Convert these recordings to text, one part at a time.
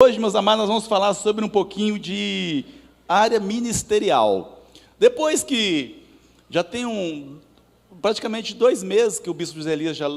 hoje, meus amados, nós vamos falar sobre um pouquinho de área ministerial. Depois que já tem praticamente 2 meses que o Bispo José Elias já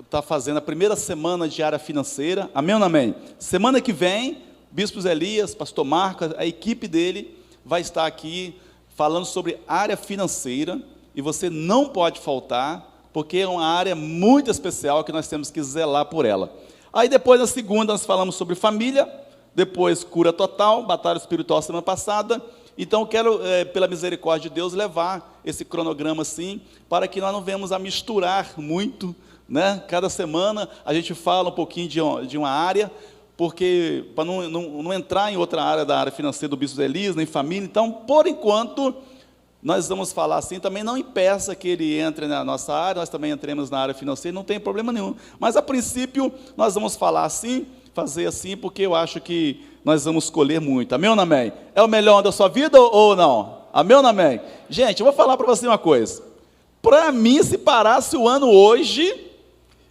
está fazendo a primeira semana de área financeira, amém ou não amém? Semana que vem, o Bispo José Elias, Pastor Marcos, a equipe dele vai estar aqui falando sobre área financeira, e você não pode faltar, porque é uma área muito especial que nós temos que zelar por ela. Aí depois, na segunda, nós falamos sobre família, depois cura total, batalha espiritual semana passada. Então, eu quero, pela misericórdia de Deus, levar esse cronograma assim, para que nós não venhamos a misturar muito, né? Cada semana a gente fala um pouquinho de uma área, porque para não entrar em outra área da área financeira do Bispo Elias, nem família. Então, por enquanto, nós vamos falar assim, também não impeça que ele entre na nossa área, nós também entremos na área financeira, não tem problema nenhum. Mas, a princípio, nós vamos falar assim, fazer assim, porque eu acho que nós vamos colher muito. Amém ou não amém? É o melhor da sua vida ou não? Amém ou não amém? Gente, eu vou falar para você uma coisa. Para mim, se parasse o ano hoje,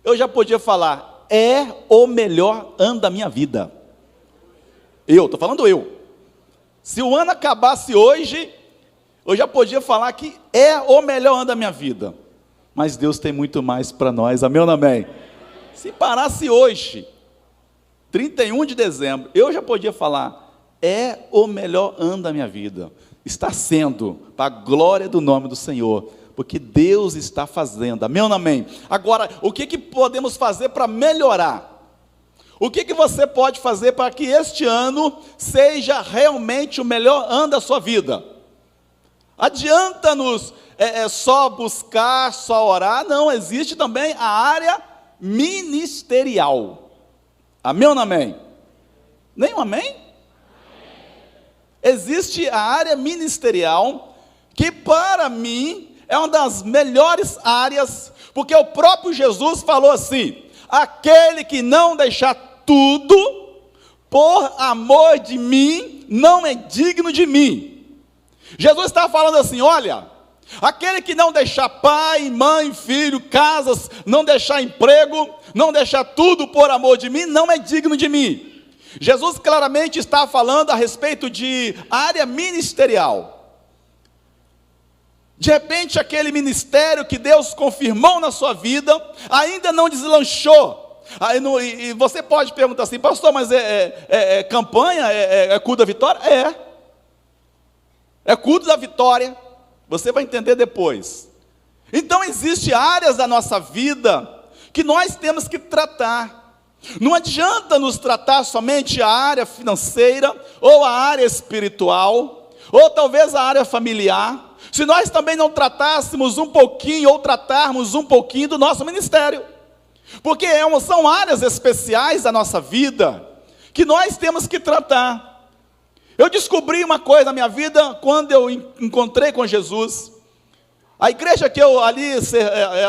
eu já podia falar, é o melhor ano da minha vida. Estou falando eu. Se o ano acabasse hoje, eu já podia falar que é o melhor ano da minha vida. Mas Deus tem muito mais para nós, amém ou não amém? Se parasse hoje, 31 de dezembro, eu já podia falar, é o melhor ano da minha vida. Está sendo, para a glória do nome do Senhor, porque Deus está fazendo, amém ou não amém? Agora, o que podemos fazer para melhorar? O que você pode fazer para que este ano seja realmente o melhor ano da sua vida? Adianta-nos só buscar, só orar, não, existe também a área ministerial. Amém ou não amém? Nenhum amém? Existe a área ministerial, que para mim é uma das melhores áreas, porque o próprio Jesus falou assim, aquele que não deixar tudo, por amor de mim, não é digno de mim. Jesus estava falando assim, olha, aquele que não deixar pai, mãe, filho, casas, não deixar emprego, não deixar tudo por amor de mim, não é digno de mim. Jesus claramente está falando a respeito de área ministerial. De repente, aquele ministério que Deus confirmou na sua vida, ainda não deslanchou. E você pode perguntar assim, pastor, mas é campanha, é culto da vitória? É culto da vitória, você vai entender depois. Então, existem áreas da nossa vida que nós temos que tratar. Não adianta nos tratar somente a área financeira, ou a área espiritual, ou talvez a área familiar, se nós também não tratássemos um pouquinho, ou tratarmos um pouquinho do nosso ministério. Porque são áreas especiais da nossa vida, que nós temos que tratar. Eu descobri uma coisa na minha vida, quando eu encontrei com Jesus. A igreja que eu ali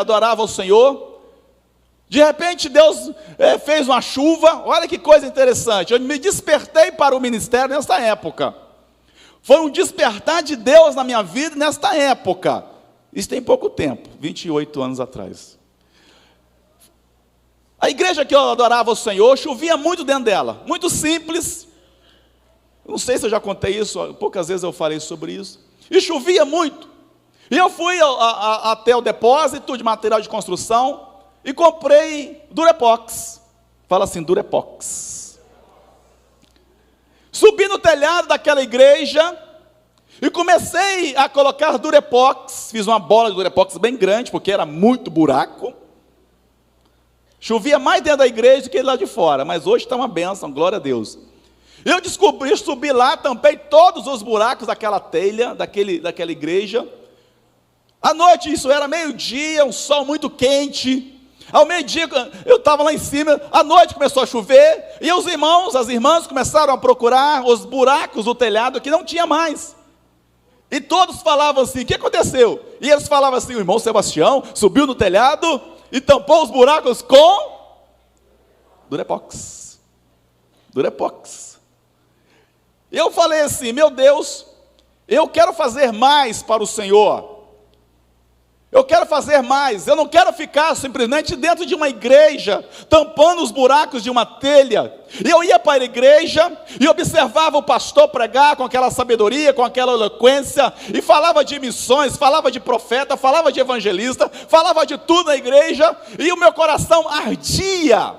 adorava o Senhor, de repente Deus fez uma chuva, olha que coisa interessante, eu me despertei para o ministério nessa época. Foi um despertar de Deus na minha vida nesta época. Isso tem pouco tempo, 28 anos atrás. A igreja que eu adorava o Senhor, chovia muito dentro dela, muito simples. Não sei se eu já contei isso, poucas vezes eu falei sobre isso. E chovia muito. E eu fui até o depósito de material de construção e comprei Durepox. Fala assim, Durepox. Subi no telhado daquela igreja e comecei a colocar Durepox. Fiz uma bola de Durepox bem grande, porque era muito buraco. Chovia mais dentro da igreja do que lá de fora, mas hoje está uma bênção, glória a Deus. Eu descobri, subi lá, tampei todos os buracos daquela telha, daquela igreja. À noite, isso era meio-dia, um sol muito quente. Ao meio-dia, eu estava lá em cima, à noite começou a chover, e os irmãos, as irmãs começaram a procurar os buracos do telhado que não tinha mais. E todos falavam assim, o que aconteceu? E eles falavam assim, o irmão Sebastião subiu no telhado e tampou os buracos com Durepox. Durepox. Eu falei assim, meu Deus, eu quero fazer mais para o Senhor. Eu quero fazer mais. Eu não quero ficar simplesmente dentro de uma igreja, tampando os buracos de uma telha. E eu ia para a igreja e observava o pastor pregar com aquela sabedoria, com aquela eloquência, e falava de missões, falava de profeta, falava de evangelista, falava de tudo na igreja, e o meu coração ardia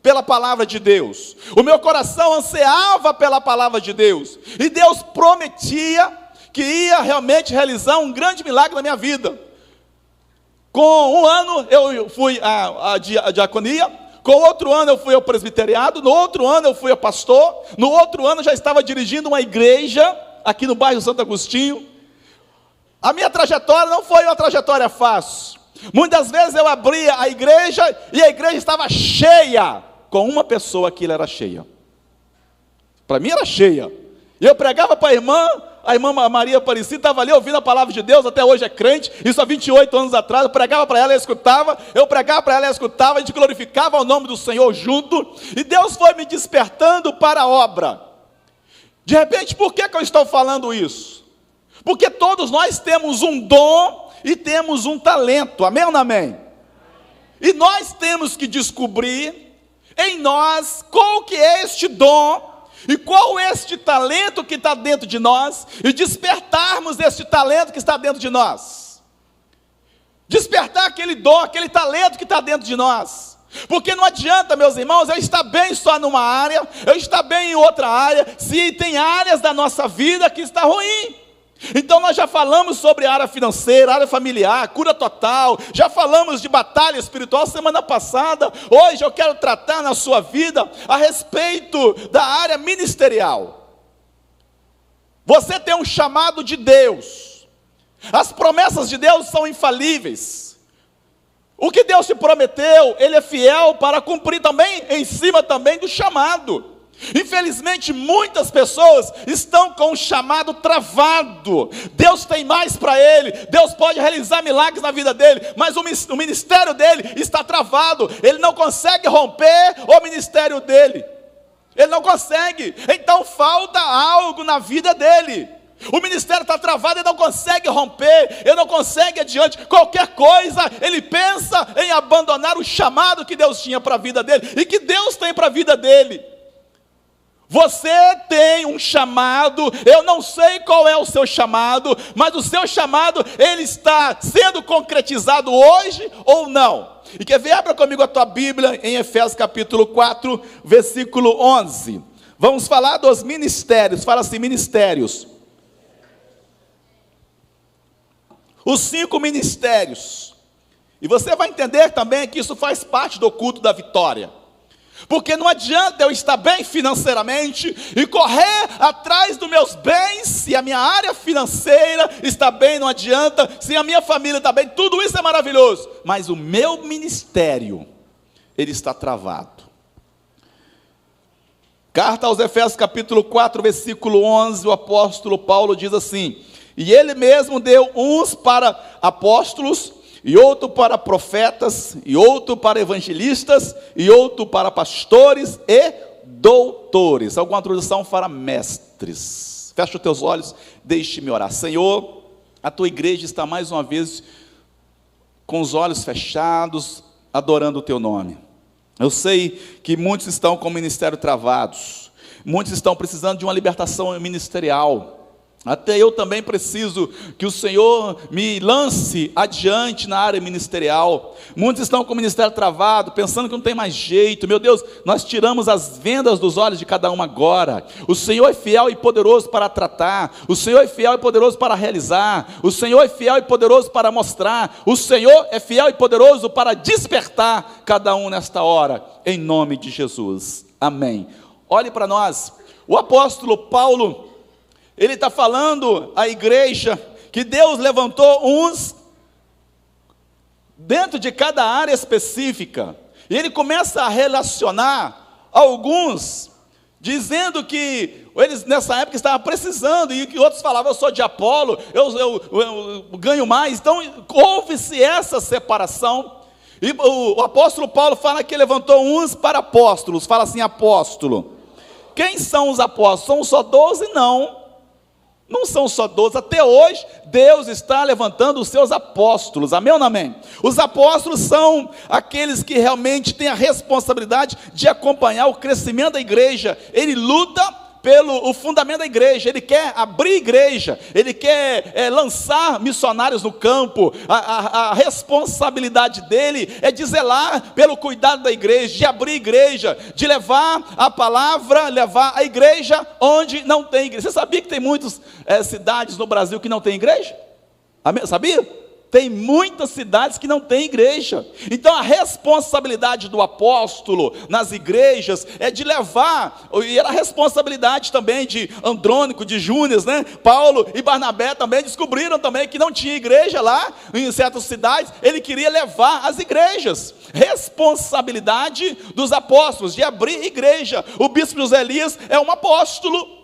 pela palavra de Deus. O meu coração ansiava pela palavra de Deus. E Deus prometia que ia realmente realizar um grande milagre na minha vida. Com um ano eu fui à diaconia, com outro ano eu fui ao presbiteriado, no outro ano eu fui a pastor, no outro ano eu já estava dirigindo uma igreja, aqui no bairro Santo Agostinho. A minha trajetória não foi uma trajetória fácil. Muitas vezes eu abria a igreja e a igreja estava cheia, com uma pessoa aqui ela era cheia. Para mim era cheia. E eu pregava para a irmã Maria Aparecida estava ali ouvindo a palavra de Deus, até hoje é crente, isso há 28 anos atrás, eu pregava para ela, ela escutava, eu pregava para ela, ela escutava, a gente glorificava o nome do Senhor junto, e Deus foi me despertando para a obra. De repente, por que eu estou falando isso? Porque todos nós temos um dom e temos um talento, amém ou não amém? E nós temos que descobrir em nós qual que é este dom, e qual é este talento que está dentro de nós, e despertarmos este talento que está dentro de nós. Despertar aquele dom, aquele talento que está dentro de nós. Porque não adianta, meus irmãos, eu estar bem só numa área, eu estar bem em outra área, se tem áreas da nossa vida que está ruim. Então nós já falamos sobre a área financeira, área familiar, cura total, já falamos de batalha espiritual semana passada. Hoje eu quero tratar na sua vida a respeito da área ministerial. Você tem um chamado de Deus, as promessas de Deus são infalíveis. O que Deus te prometeu, Ele é fiel para cumprir também, em cima também do chamado. Infelizmente muitas pessoas estão com o chamado travado. Deus tem mais para ele, Deus pode realizar milagres na vida dele, mas o ministério dele está travado. Ele não consegue romper o ministério dele, ele não consegue. Então falta algo na vida dele. O ministério está travado, ele não consegue romper, ele não consegue adiante. Qualquer coisa, ele pensa em abandonar o chamado que Deus tinha para a vida dele, e que Deus tem para a vida dele. Você tem um chamado, eu não sei qual é o seu chamado, mas o seu chamado, ele está sendo concretizado hoje ou não? E quer ver? Abra comigo a tua Bíblia em Efésios capítulo 4, versículo 11. Vamos falar dos ministérios, fala assim, ministérios. Os 5 ministérios. E você vai entender também que isso faz parte do culto da vitória. Porque não adianta eu estar bem financeiramente e correr atrás dos meus bens, se a minha área financeira está bem, não adianta, se a minha família está bem, tudo isso é maravilhoso, mas o meu ministério, ele está travado. Carta aos Efésios capítulo 4, versículo 11, o apóstolo Paulo diz assim: e ele mesmo deu uns para apóstolos, e outro para profetas, e outro para evangelistas, e outro para pastores e doutores. Alguma tradução fala mestres. Fecha os teus olhos, deixe-me orar. Senhor, a tua igreja está mais uma vez com os olhos fechados, adorando o teu nome. Eu sei que muitos estão com o ministério travados, muitos estão precisando de uma libertação ministerial. Até eu também preciso que o Senhor me lance adiante na área ministerial. Muitos estão com o ministério travado, pensando que não tem mais jeito. Meu Deus, nós tiramos as vendas dos olhos de cada um agora. O Senhor é fiel e poderoso para tratar. O Senhor é fiel e poderoso para realizar. O Senhor é fiel e poderoso para mostrar. O Senhor é fiel e poderoso para despertar cada um nesta hora, em nome de Jesus, amém. Olhe para nós, o apóstolo Paulo, ele está falando à igreja que Deus levantou uns dentro de cada área específica. E ele começa a relacionar alguns, dizendo que eles nessa época estavam precisando, e que outros falavam, eu sou de Apolo, eu ganho mais. Então houve-se essa separação. E o apóstolo Paulo fala que ele levantou uns para apóstolos. Fala assim, apóstolo. Quem são os apóstolos? São só 12? Não. Não são só 12, até hoje Deus está levantando os seus apóstolos, amém ou não amém? Os apóstolos são aqueles que realmente têm a responsabilidade de acompanhar o crescimento da igreja. Ele luta pelo o fundamento da igreja, ele quer abrir igreja, ele quer lançar missionários no campo. A responsabilidade dele é de zelar pelo cuidado da igreja, de abrir igreja, de levar a palavra, levar a igreja onde não tem igreja. Você sabia que tem muitas cidades no Brasil que não tem igreja? Sabia? Tem muitas cidades que não tem igreja. Então a responsabilidade do apóstolo nas igrejas é de levar, e era a responsabilidade também de Andrônico, de Júnior, né? Paulo e Barnabé também descobriram também que não tinha igreja lá, em certas cidades. Ele queria levar as igrejas. Responsabilidade dos apóstolos, de abrir igreja. O bispo José Elias é um apóstolo.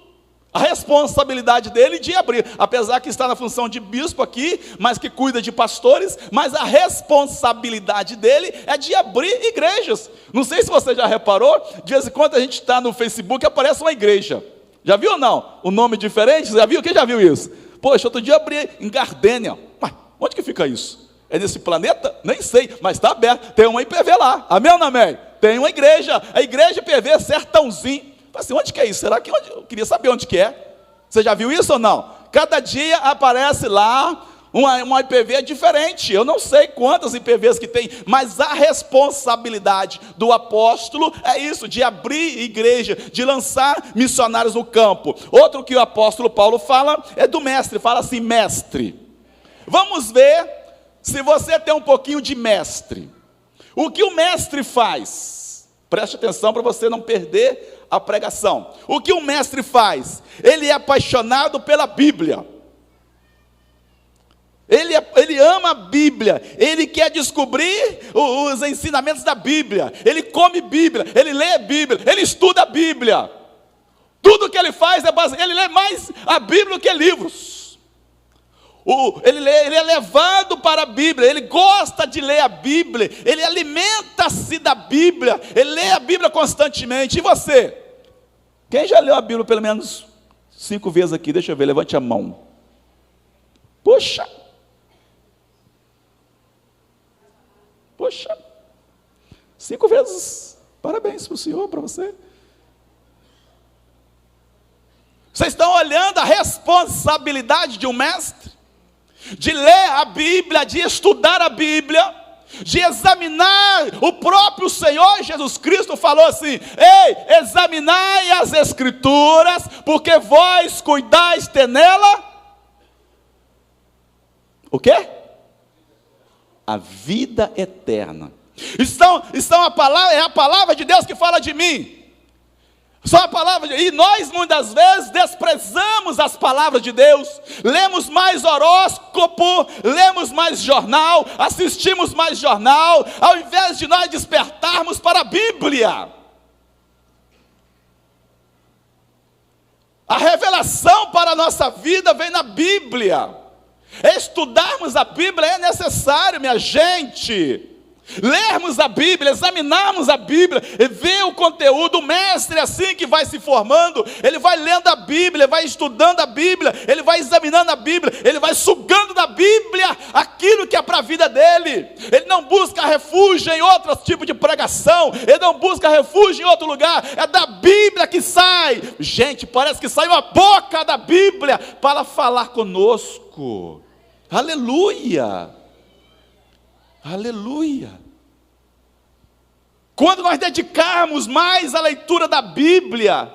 A responsabilidade dele de abrir, apesar que está na função de bispo aqui, mas que cuida de pastores, mas a responsabilidade dele é de abrir igrejas. Não sei se você já reparou, de vez em quando a gente está no Facebook e aparece uma igreja. Já viu ou não? O nome diferente, já viu? Quem já viu isso? Poxa, outro dia eu abri em Gardênia. Mas onde que fica isso? É nesse planeta? Nem sei, mas está aberto, tem uma IPV lá, amém ou não amém? Tem uma igreja, a igreja IPV Sertãozinho. Assim, onde que é isso? Será que eu queria saber onde que é? Você já viu isso ou não? Cada dia aparece lá uma IPV diferente. Eu não sei quantas IPVs que tem, mas a responsabilidade do apóstolo é isso, de abrir igreja, de lançar missionários no campo. Outro que o apóstolo Paulo fala é do mestre, fala assim, mestre. Vamos ver se você tem um pouquinho de mestre. O que o mestre faz? Preste atenção para você não perder a pregação. O que o mestre faz? Ele é apaixonado pela Bíblia. Ele ama a Bíblia. Ele quer descobrir os ensinamentos da Bíblia. Ele come Bíblia, ele lê a Bíblia, ele estuda a Bíblia. Tudo que ele faz é baseado, ele lê mais a Bíblia do que livros. Ele é levado para a Bíblia, ele gosta de ler a Bíblia, ele alimenta-se da Bíblia, ele lê a Bíblia constantemente. E você? Quem já leu a Bíblia pelo menos 5 vezes aqui? Deixa eu ver, levante a mão. Poxa, 5 vezes, parabéns para o senhor, para você. Vocês estão olhando a responsabilidade de um mestre? De ler a Bíblia, de estudar a Bíblia, de examinar. O próprio Senhor Jesus Cristo falou assim: ei, examinai as Escrituras, porque vós cuidais ter nela o quê? A vida eterna. É a palavra de Deus que fala de mim. Só a palavra e nós muitas vezes desprezamos as palavras de Deus. Lemos mais horóscopo, lemos mais jornal, assistimos mais jornal, ao invés de nós despertarmos para a Bíblia. A revelação para a nossa vida vem na Bíblia. Estudarmos a Bíblia é necessário, minha gente. Lermos a Bíblia, examinarmos a Bíblia, e ver o conteúdo. O mestre é assim que vai se formando. Ele vai lendo a Bíblia, ele vai estudando a Bíblia, ele vai examinando a Bíblia, ele vai sugando da Bíblia aquilo que é para a vida dele. Ele não busca refúgio em outro tipo de pregação, ele não busca refúgio em outro lugar. É da Bíblia que sai. Gente, parece que saiu a boca da Bíblia para falar conosco. Aleluia. Aleluia. Quando nós dedicarmos mais à leitura da Bíblia,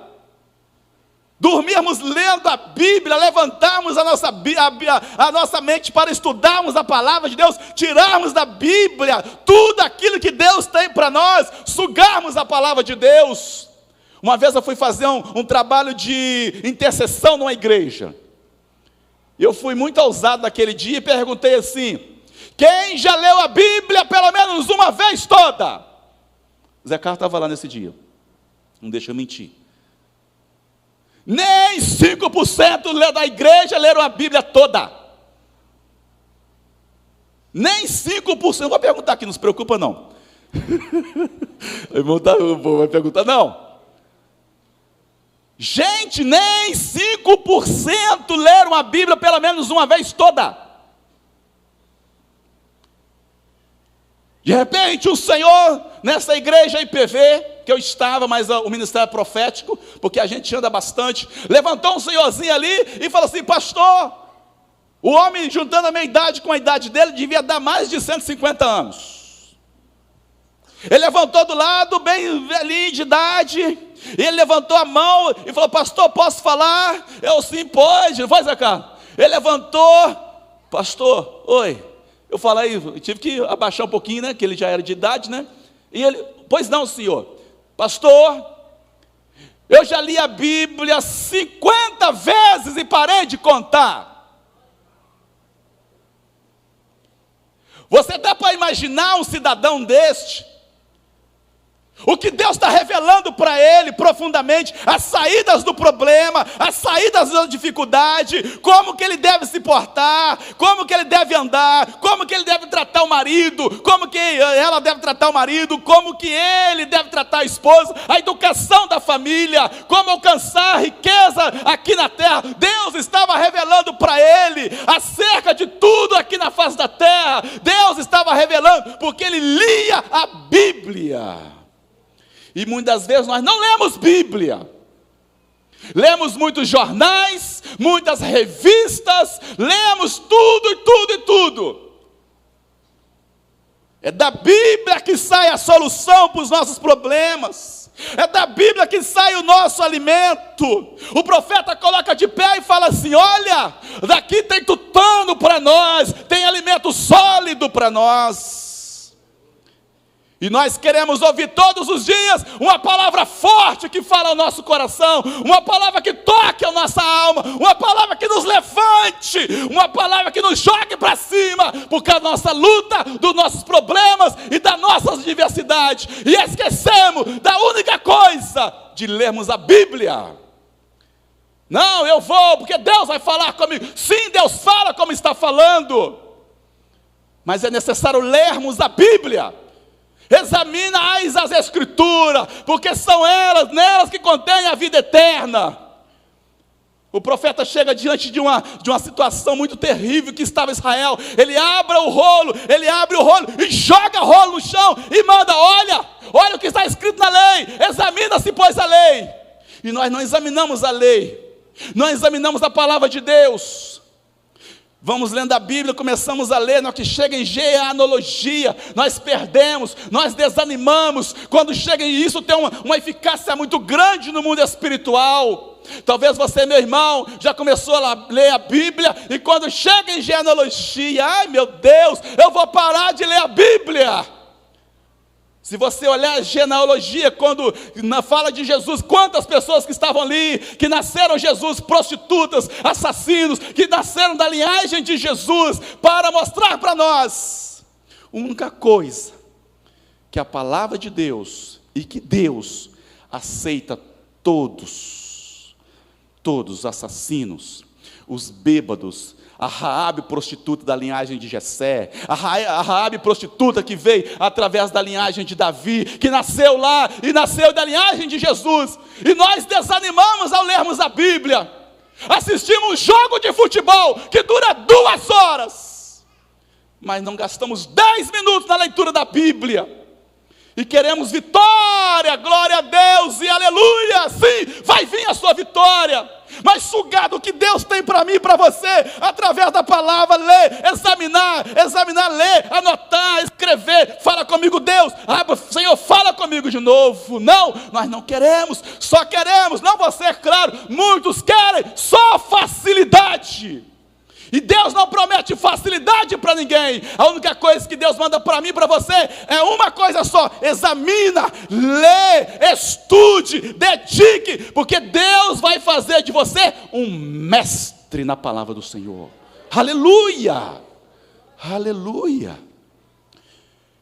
dormirmos lendo a Bíblia, levantarmos a nossa mente para estudarmos a palavra de Deus, tirarmos da Bíblia tudo aquilo que Deus tem para nós, sugarmos a palavra de Deus. Uma vez eu fui fazer um trabalho de intercessão numa igreja. Eu fui muito ousado naquele dia e perguntei assim: quem já leu a Bíblia pelo menos uma vez toda? Zé Carlos estava lá nesse dia. Não deixa eu mentir. Nem 5% da igreja leram a Bíblia toda. Nem 5%. Vou perguntar aqui, não se preocupa não. Vai perguntar não. Gente, nem 5% leram a Bíblia pelo menos uma vez toda. De repente o Senhor, nessa igreja IPV, que eu estava, mas o ministério é profético, porque a gente anda bastante, levantou um senhorzinho ali e falou assim: pastor, o homem juntando a minha idade com a idade dele, devia dar mais de 150 anos. Ele levantou do lado, bem velhinho de idade, e ele levantou a mão e falou: pastor, posso falar? Eu, sim, pode, vai, Zé Carlos. Ele levantou: pastor, oi. Eu falei, eu tive que abaixar um pouquinho, né, que ele já era de idade, né, e ele: pois não, senhor. Pastor, eu já li a Bíblia 50 vezes e parei de contar. Você dá para imaginar um cidadão deste? O que Deus está revelando para ele profundamente, as saídas do problema, as saídas da dificuldade, como que ele deve se portar, como que ele deve andar, como que ele deve tratar o marido, como que ela deve tratar o marido, como que ele deve tratar a esposa, a educação da família, como alcançar a riqueza aqui na terra. Deus estava revelando para ele acerca de tudo aqui na face da terra. Deus estava revelando, porque ele lia a Bíblia. E muitas vezes nós não lemos Bíblia, lemos muitos jornais, muitas revistas, lemos tudo e tudo e tudo. É da Bíblia que sai a solução para os nossos problemas, é da Bíblia que sai o nosso alimento. O profeta coloca de pé e fala assim: olha, daqui tem tutano para nós, tem alimento sólido para nós. E nós queremos ouvir todos os dias uma palavra forte que fala ao nosso coração, uma palavra que toque a nossa alma, uma palavra que nos levante, uma palavra que nos jogue para cima, por causa da nossa luta, dos nossos problemas e das nossas diversidades. E esquecemos da única coisa, de lermos a Bíblia. Não, eu vou, porque Deus vai falar comigo. Sim, Deus fala como está falando, mas é necessário lermos a Bíblia. Examina-as as Escrituras, porque são elas, nelas que contém a vida eterna. O profeta chega diante de uma situação muito terrível que estava Israel. Ele abre o rolo e joga o rolo no chão e manda: olha o que está escrito na lei, examina-se pois a lei. E nós não examinamos a lei, não examinamos a palavra de Deus. Vamos lendo a Bíblia, começamos a ler, na hora que chega em genealogia, nós perdemos, nós desanimamos. Quando chega em isso, tem uma eficácia muito grande no mundo espiritual. Talvez você, meu irmão, já começou a ler a Bíblia, e quando chega em genealogia, ai meu Deus, eu vou parar de ler a Bíblia. Se você olhar a genealogia, quando fala de Jesus, quantas pessoas que estavam ali, que nasceram Jesus, prostitutas, assassinos, que nasceram da linhagem de Jesus, para mostrar para nós, a única coisa, que a palavra de Deus, e que Deus aceita todos os assassinos, os bêbados, a Raabe prostituta da linhagem de Jessé, a Raabe prostituta que veio através da linhagem de Davi, que nasceu lá e nasceu da linhagem de Jesus. E nós desanimamos ao lermos a Bíblia. Assistimos um jogo de futebol que dura 2 horas, mas não gastamos 10 minutos na leitura da Bíblia. E queremos vitória, glória a Deus e aleluia. Sim, vai vir a sua vitória, mas sugar do que Deus tem para mim e para você, através da palavra, ler, examinar, ler, anotar, escrever. Fala comigo, Deus. Senhor, fala comigo de novo. Não, nós não queremos, só queremos, não vou ser claro, muitos querem só facilidade. E Deus não promete facilidade para ninguém. A única coisa que Deus manda para mim e para você é uma coisa só: examina, lê, estude, dedique, porque Deus vai fazer de você um mestre na palavra do Senhor. Aleluia, aleluia.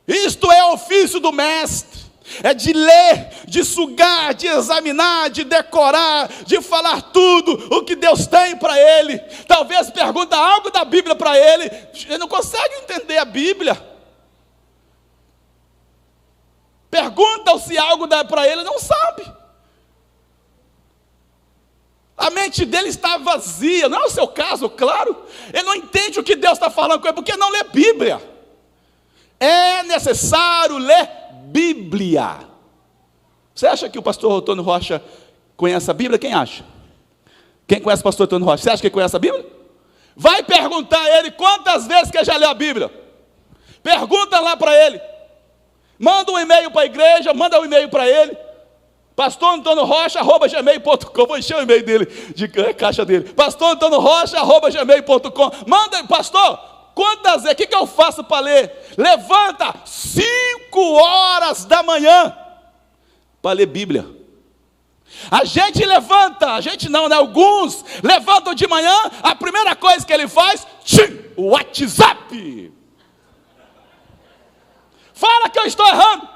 Isto é o ofício do mestre. É de ler, de sugar, de examinar, de decorar, de falar tudo o que Deus tem para ele. Talvez pergunta algo da Bíblia para ele, ele não consegue entender a Bíblia. Pergunta se algo dá para ele, não sabe. mente dele está vazia. Não é o seu caso, claro. Ele não entende o que Deus está falando com ele, porque não lê Bíblia. É necessário ler Bíblia. Você acha que o pastor Antônio Rocha conhece a Bíblia? Quem acha? Quem conhece o pastor Antônio Rocha? Você acha que ele conhece a Bíblia? Vai perguntar a ele quantas vezes que ele já leu a Bíblia. Pergunta lá para ele. Manda um e-mail para a igreja, manda um e-mail para ele. pastorantoniorocha@gmail.com. Vou encher o e-mail dele, de caixa dele. pastorantoniorocha@gmail.com. Manda, pastor, quantas vezes? O que eu faço para ler? Levanta 5 horas da manhã para ler Bíblia. A gente levanta, a gente não, né? Alguns levantam de manhã, a primeira coisa que ele faz, o WhatsApp. Fala que eu estou errando.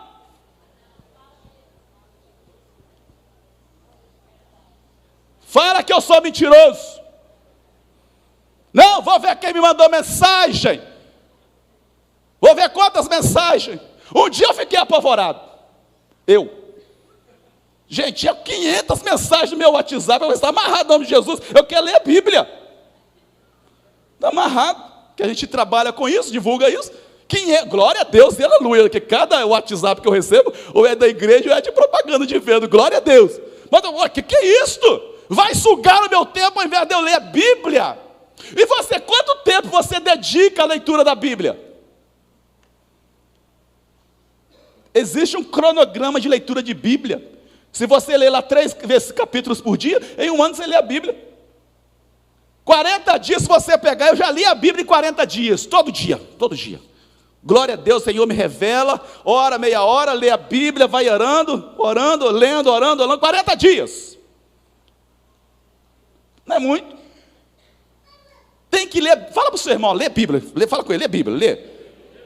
Fala que eu sou mentiroso. Não, vou ver quem me mandou mensagem. Vou ver quantas mensagens. Um dia eu fiquei apavorado. Gente, tinha 500 mensagens no meu WhatsApp. Eu estava amarrado no nome de Jesus. Eu quero ler a Bíblia. Está amarrado. Que a gente trabalha com isso, divulga isso. Glória a Deus e aleluia. Que cada WhatsApp que eu recebo, ou é da igreja, ou é de propaganda de venda. Glória a Deus. Mas o que é isto? Vai sugar o meu tempo ao invés de eu ler a Bíblia. E você, quanto tempo você dedica à leitura da Bíblia? Existe um cronograma de leitura de Bíblia. Se você ler lá 3 capítulos por dia, em um ano você lê a Bíblia. 40 dias, se você pegar, eu já li a Bíblia em 40 dias, todo dia. Glória a Deus, o Senhor me revela, ora, meia hora, lê a Bíblia, vai orando, lendo, 40 dias. Não é muito. Tem que ler, fala para o seu irmão, lê a Bíblia, fala com ele, lê a Bíblia, lê.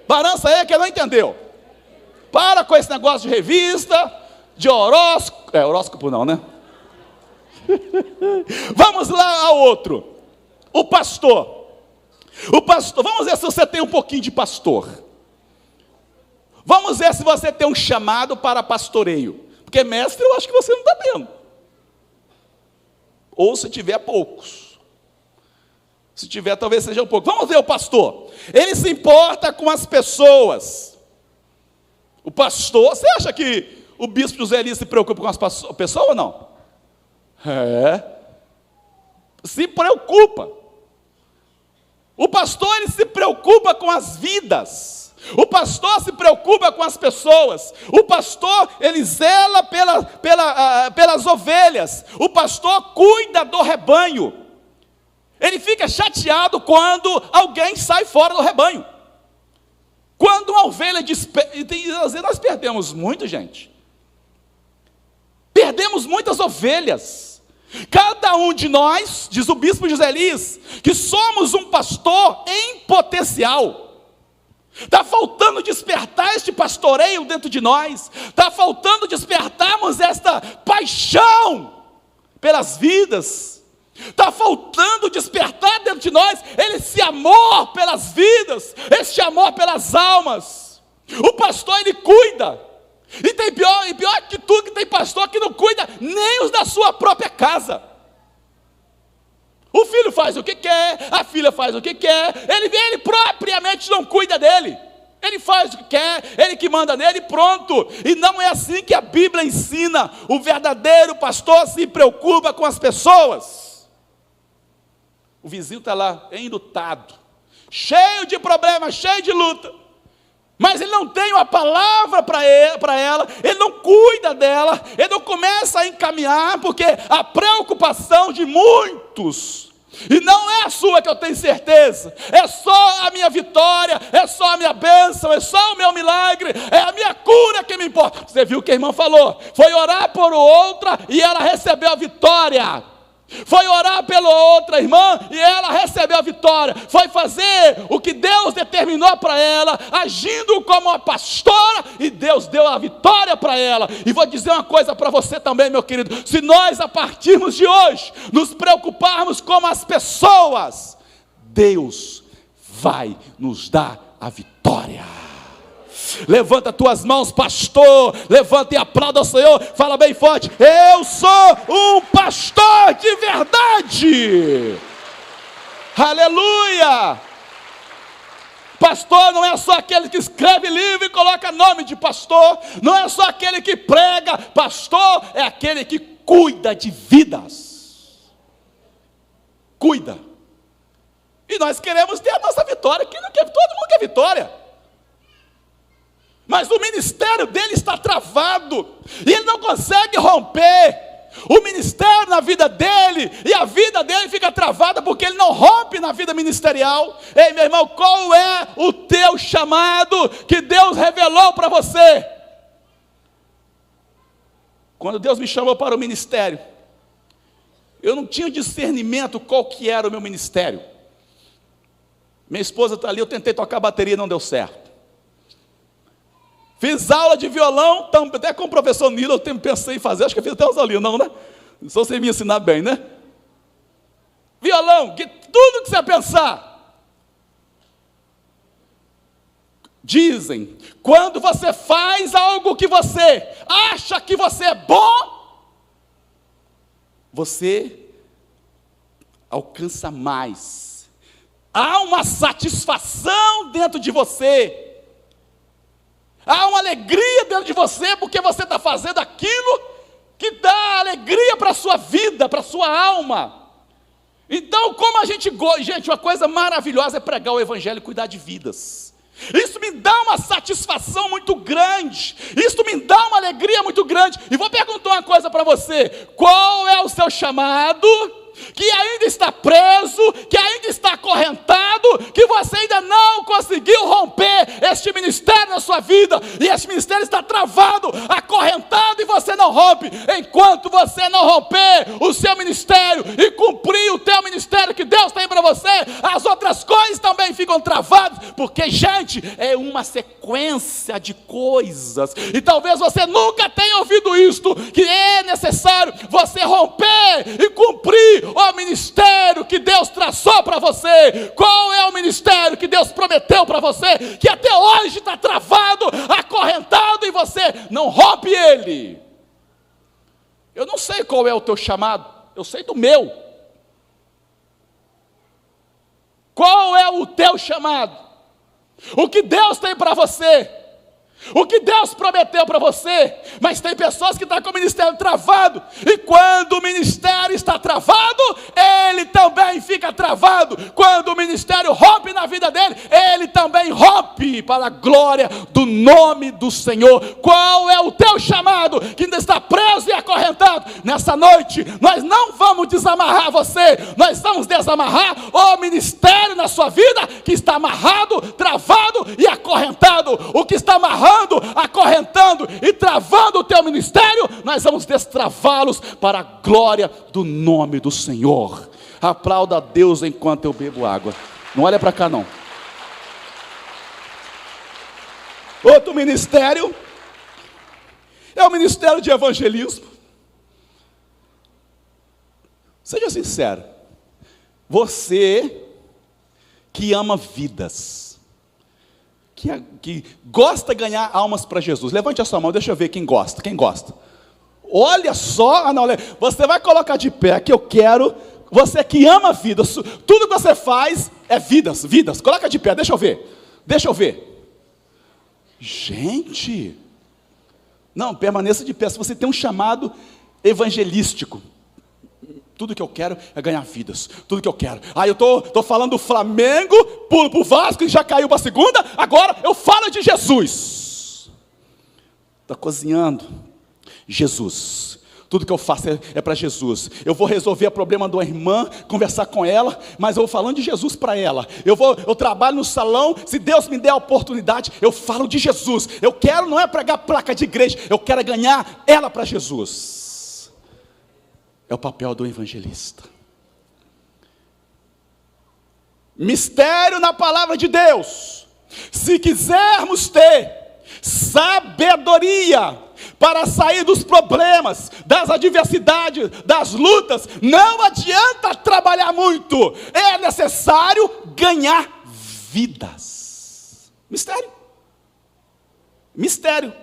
Balança aí que não entendeu. Para com esse negócio de revista, de horóscopo, horóscopo não, né? Vamos lá ao outro. O pastor, vamos ver se você tem um pouquinho de pastor. Vamos ver se você tem um chamado para pastoreio. Porque mestre eu acho que você não está tendo. Ou se tiver poucos. Se tiver talvez seja um pouco. Vamos ver o pastor. Ele se importa com as pessoas. O pastor, você acha que o bispo José Elias se preocupa com as pessoas ou não? Se preocupa. O pastor, ele se preocupa com as vidas. O pastor se preocupa com as pessoas. O pastor, ele zela pelas ovelhas. O pastor cuida do rebanho. Ele fica chateado quando alguém sai fora do rebanho. Quando uma ovelha às vezes nós perdemos muito, gente. Perdemos muitas ovelhas. Cada um de nós, diz o bispo José Elias, que somos um pastor em potencial. Está faltando despertar este pastoreio dentro de nós. Está faltando despertarmos esta paixão pelas vidas. Está faltando despertar dentro de nós esse amor pelas vidas, esse amor pelas almas. O pastor, ele cuida. E tem pior que tudo, que tem pastor que não cuida nem os da sua própria casa. O filho faz o que quer, a filha faz o que quer, ele propriamente não cuida dele. Ele faz o que quer, ele que manda nele, pronto. E não é assim que a Bíblia ensina. O verdadeiro pastor se preocupa com as pessoas. O vizinho está lá, enlutado, cheio de problemas, cheio de luta. Mas ele não tem uma palavra para ela, ele não cuida dela, ele não começa a encaminhar, porque a preocupação de muitos, e não é a sua que eu tenho certeza, é só a minha vitória, é só a minha bênção, é só o meu milagre, é a minha cura que me importa. Você viu o que a irmã falou? Foi orar por outra e ela recebeu a vitória. Foi orar pela outra irmã e ela recebeu a vitória. Foi fazer o que Deus determinou para ela, agindo como uma pastora, e Deus deu a vitória para ela. E vou dizer uma coisa para você também, meu querido: se nós, a partirmos de hoje, nos preocuparmos com as pessoas, Deus vai nos dar a vitória. Levanta tuas mãos, pastor. Levanta e aplauda ao Senhor. Fala bem forte: eu sou um pastor de verdade. Aleluia. Pastor não é só aquele que escreve livro e coloca nome de pastor. Não é só aquele que prega. Pastor é aquele que cuida de vidas. Cuida. E nós queremos ter a nossa vitória. Quem não quer? Todo mundo quer vitória. Mas o ministério dele está travado. E ele não consegue romper o ministério na vida dele, e a vida dele fica travada porque ele não rompe na vida ministerial. Ei, meu irmão, qual é o teu chamado que Deus revelou para você? Quando Deus me chamou para o ministério, eu não tinha discernimento qual que era o meu ministério. Minha esposa está ali, eu tentei tocar bateria, não deu certo. Fiz aula de violão, até com o professor Nilo, eu pensei em fazer, acho que eu fiz até umas aulinhas, não, né? Só você me ensinar bem, né? Violão, tudo que você pensar. Dizem, quando você faz algo que você acha que você é bom, você alcança mais. Há uma satisfação dentro de você. Há uma alegria dentro de você, porque você está fazendo aquilo que dá alegria para a sua vida, para a sua alma. Então, como a gente gosta, gente, uma coisa maravilhosa é pregar o evangelho e cuidar de vidas. Isso me dá uma satisfação muito grande, isso me dá uma alegria muito grande. E vou perguntar uma coisa para você: qual é o seu chamado? Que ainda está preso, que ainda está acorrentado, que você ainda não conseguiu romper este ministério na sua vida, e este ministério está travado, acorrentado, e você não rompe. Enquanto você não romper o seu ministério e cumprir o teu ministério que Deus tem para você, as outras coisas também ficam travadas, porque, gente, é uma sequência de coisas, e talvez você nunca tenha ouvido isto, que é necessário você romper e cumprir o ministério que Deus traçou para você. Qual é o ministério que Deus prometeu para você, que até hoje está travado, acorrentado, e você não rompe ele? Eu não sei qual é o teu chamado, eu sei do meu. Qual é o teu chamado? O que Deus tem para você? O que Deus prometeu para você? Mas tem pessoas que estão com o ministério travado, e quando o ministério está travado, ele também fica travado. Quando o ministério rompe na vida dele, ele também rompe, para a glória do nome do Senhor. Qual é o teu chamado que ainda está preso e acorrentado? Nessa noite, nós não vamos desamarrar você, nós vamos desamarrar o ministério na sua vida, que está amarrado, travado e acorrentado. O que está amarrado, acorrentando e travando o teu ministério, nós vamos destravá-los para a glória do nome do Senhor. Aplauda a Deus enquanto eu bebo água. Não olha para cá não. Outro ministério é o ministério de evangelismo. Seja sincero, você que ama vidas, que gosta de ganhar almas para Jesus, levante a sua mão, deixa eu ver quem gosta. Quem gosta? Olha só, você vai colocar de pé, que eu quero. Você que ama vidas, tudo que você faz é vidas, coloca de pé, deixa eu ver. Gente, não, permaneça de pé. Se você tem um chamado evangelístico, tudo que eu quero é ganhar vidas. Tudo que eu quero. Eu estou falando do Flamengo, pulo para o Vasco e já caiu para a segunda. Agora eu falo de Jesus. Está cozinhando. Jesus. Tudo que eu faço é para Jesus. Eu vou resolver o problema de uma irmã, conversar com ela, mas eu vou falando de Jesus para ela. Eu trabalho no salão, se Deus me der a oportunidade, eu falo de Jesus. Eu quero não é pregar placa de igreja, eu quero ganhar ela para Jesus. É o papel do evangelista. Mistério na palavra de Deus. Se quisermos ter sabedoria para sair dos problemas, das adversidades, das lutas, não adianta trabalhar muito. É necessário ganhar vidas. Mistério. Mistério.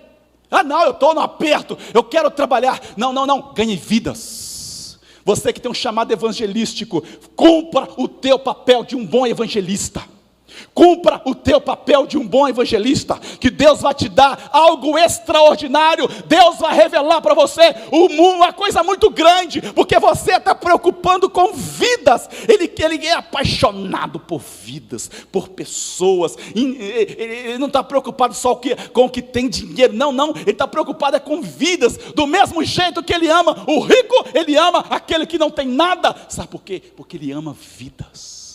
Ah, não, eu estou no aperto, eu quero trabalhar. Não, ganhe vidas. Você que tem um chamado evangelístico, cumpra o teu papel de um bom evangelista. Cumpra o teu papel de um bom evangelista, que Deus vai te dar algo extraordinário. Deus vai revelar para você uma coisa muito grande, porque você está preocupando com vidas. Ele é apaixonado por vidas, por pessoas. Ele não está preocupado só com o que tem dinheiro, não, ele está preocupado com vidas, do mesmo jeito que ele ama o rico, ele ama aquele que não tem nada. Sabe por quê? Porque ele ama vidas.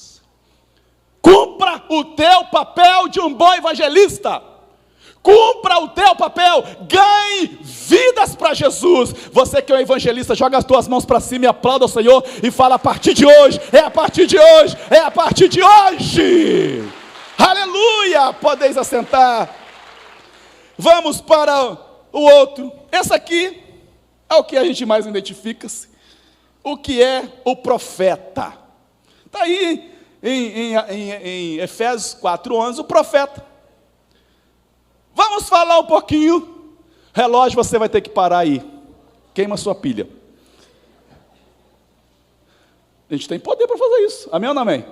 Cumpra o teu papel de um bom evangelista. Cumpra o teu papel. Ganhe vidas para Jesus. Você que é um evangelista, joga as tuas mãos para cima e aplauda o Senhor e fala: a partir de hoje, é a partir de hoje, é a partir de hoje. Aleluia! Podeis assentar. Vamos para o outro. Esse aqui é o que a gente mais identifica-se. O que é o profeta? Está aí em Efésios 4:11, o profeta. Vamos falar um pouquinho. Relógio, você vai ter que parar aí. Queima sua pilha. A gente tem poder para fazer isso. Amém ou não amém?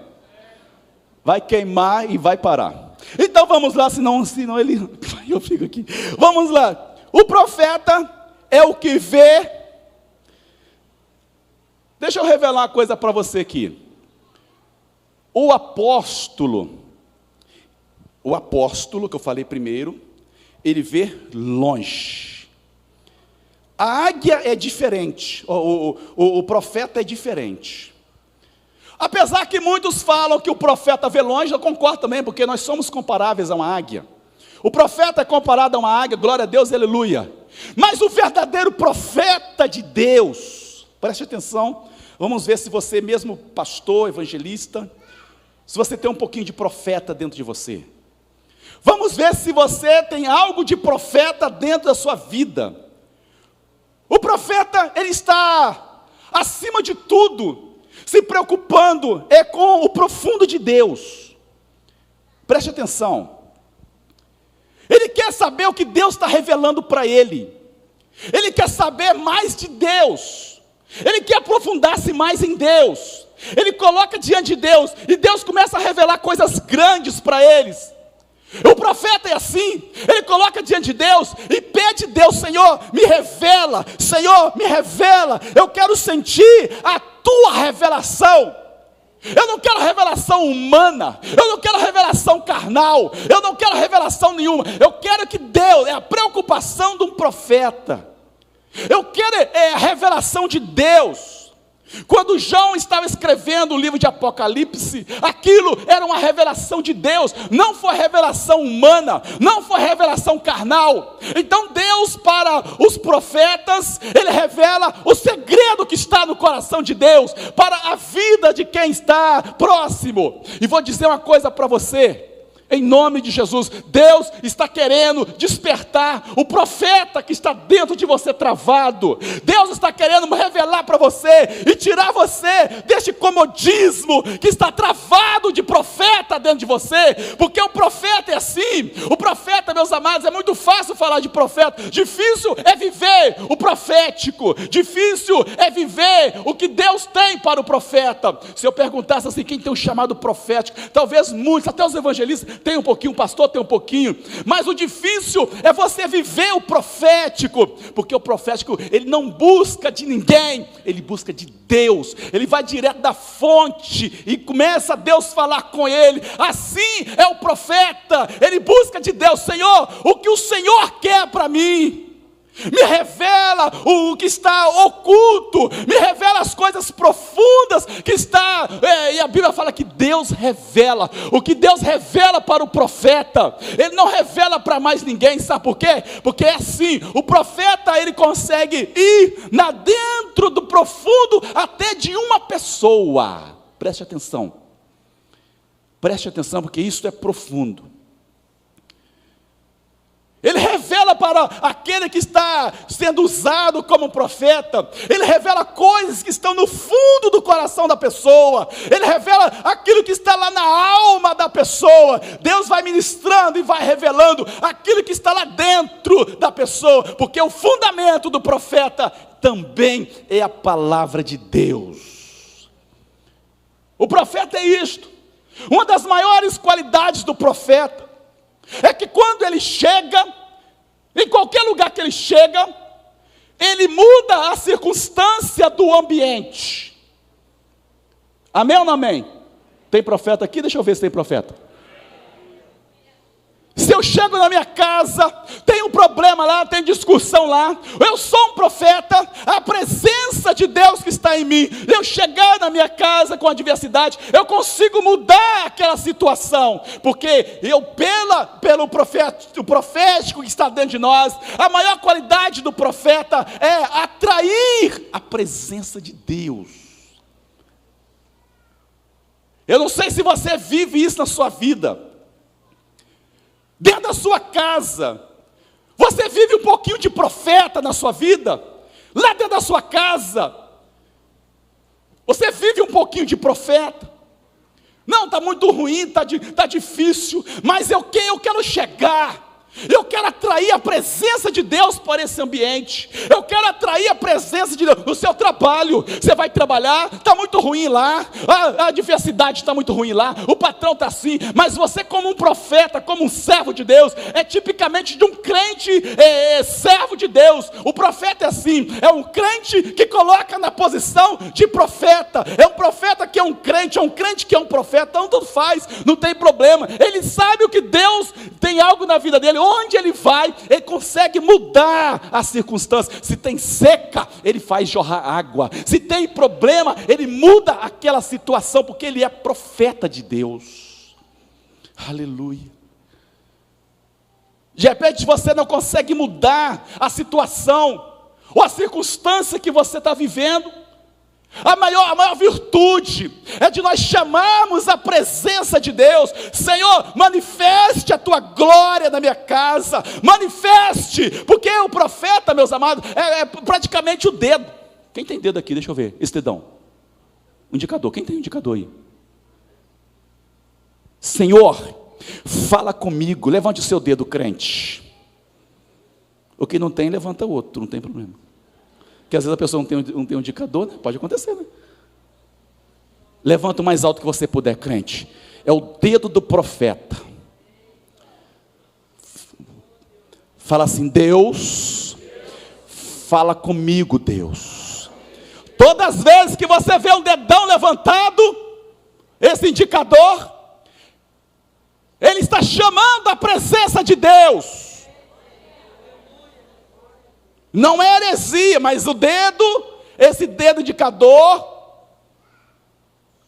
Vai queimar e vai parar. Então vamos lá, senão ele... Eu fico aqui. Vamos lá. O profeta é o que vê... Deixa eu revelar uma coisa para você aqui. O apóstolo que eu falei primeiro, ele vê longe. A águia é diferente, o profeta é diferente. Apesar que muitos falam que o profeta vê longe, eu concordo também, porque nós somos comparáveis a uma águia. O profeta é comparado a uma águia, glória a Deus, aleluia. Mas o verdadeiro profeta de Deus, preste atenção, vamos ver se você mesmo, pastor, evangelista, se você tem um pouquinho de profeta dentro de você. Vamos ver se você tem algo de profeta dentro da sua vida. O profeta, ele está acima de tudo, se preocupando com o profundo de Deus. Preste atenção. Ele quer saber o que Deus está revelando para ele. Ele quer saber mais de Deus. Ele quer aprofundar-se mais em Deus. Ele coloca diante de Deus, e Deus começa a revelar coisas grandes para eles. O profeta é assim, ele coloca diante de Deus, e pede a Deus: Senhor, me revela, Senhor, me revela, eu quero sentir a tua revelação. Eu não quero revelação humana, eu não quero revelação carnal, eu não quero revelação nenhuma, eu quero que Deus, é a preocupação de um profeta, eu quero a revelação de Deus. Quando João estava escrevendo o livro de Apocalipse, aquilo era uma revelação de Deus, não foi revelação humana, não foi revelação carnal. Então Deus, para os profetas, ele revela o segredo que está no coração de Deus, para a vida de quem está próximo. E vou dizer uma coisa para você, em nome de Jesus, Deus está querendo despertar o profeta que está dentro de você travado. Deus está querendo revelar para você e tirar você deste comodismo que está travado de profeta dentro de você, porque o profeta é assim. O profeta, meus amados, é muito fácil falar de profeta, difícil é viver o profético, difícil é viver o que Deus tem para o profeta. Se eu perguntasse assim, quem tem um chamado profético, talvez muitos, até os evangelistas, tem um pouquinho, o pastor tem um pouquinho, mas o difícil é você viver o profético, porque o profético, ele não busca de ninguém, ele busca de Deus, ele vai direto da fonte, e começa Deus a falar com ele. Assim é o profeta, ele busca de Deus: Senhor, o que o Senhor quer para mim? Me revela o que está oculto, me revela as coisas profundas que está, e a Bíblia fala que Deus revela, o que Deus revela para o profeta, ele não revela para mais ninguém. Sabe por quê? Porque é assim, o profeta, ele consegue ir dentro do profundo até de uma pessoa. Preste atenção, porque isso é profundo. Ele revela para aquele que está sendo usado como profeta, ele revela coisas que estão no fundo do coração da pessoa, Ele revela aquilo que está lá na alma da pessoa. Deus vai ministrando e vai revelando aquilo que está lá dentro da pessoa, porque o fundamento do profeta também é a palavra de Deus. O profeta é isto. Uma das maiores qualidades do profeta é que quando ele chega, em qualquer lugar que ele chega, ele muda a circunstância do ambiente. Amém ou não amém? Tem profeta aqui? Deixa eu ver se tem profeta. Se eu chego na minha casa, tem um problema lá, tem discussão lá, eu sou um profeta, a presença de Deus que está em mim, eu chegar na minha casa com adversidade, eu consigo mudar aquela situação, porque eu, pelo profético que está dentro de nós, a maior qualidade do profeta é atrair a presença de Deus. Eu não sei se você vive isso na sua vida. Dentro da sua casa, você vive um pouquinho de profeta na sua vida? Lá dentro da sua casa, você vive um pouquinho de profeta? Não, está muito ruim, está difícil, mas eu quero chegar. Eu quero atrair a presença de Deus para esse ambiente. Eu quero atrair a presença de Deus no seu trabalho. Você vai trabalhar, está muito ruim lá, a diversidade está muito ruim lá, o patrão está assim, mas você como um profeta, como um servo de Deus, é tipicamente de um crente servo de Deus. O profeta é assim, é um crente que coloca na posição de profeta, é um profeta que é um crente que é um profeta, então tudo faz, não tem problema. Ele sabe o que Deus tem algo na vida dele. Onde ele vai, ele consegue mudar a circunstância. Se tem seca, ele faz jorrar água. Se tem problema, ele muda aquela situação, porque ele é profeta de Deus. Aleluia. De repente você não consegue mudar a situação, ou a circunstância que você está vivendo. A maior virtude é de nós chamarmos a presença de Deus. Senhor, manifeste a tua glória na minha casa, manifeste, porque o profeta, meus amados, é praticamente o dedo. Quem tem dedo aqui? Deixa eu ver, esse dedão, indicador, quem tem indicador aí? Senhor, fala comigo, levante o seu dedo, crente. O que não tem, levanta o outro, não tem problema. Porque às vezes a pessoa não tem um indicador, né? Pode acontecer, né? Levanta o mais alto que você puder, crente. É o dedo do profeta. Fala assim: Deus, fala comigo, Deus. Todas as vezes que você vê um dedão levantado, esse indicador, ele está chamando a presença de Deus. Não é heresia, mas o dedo, esse dedo indicador,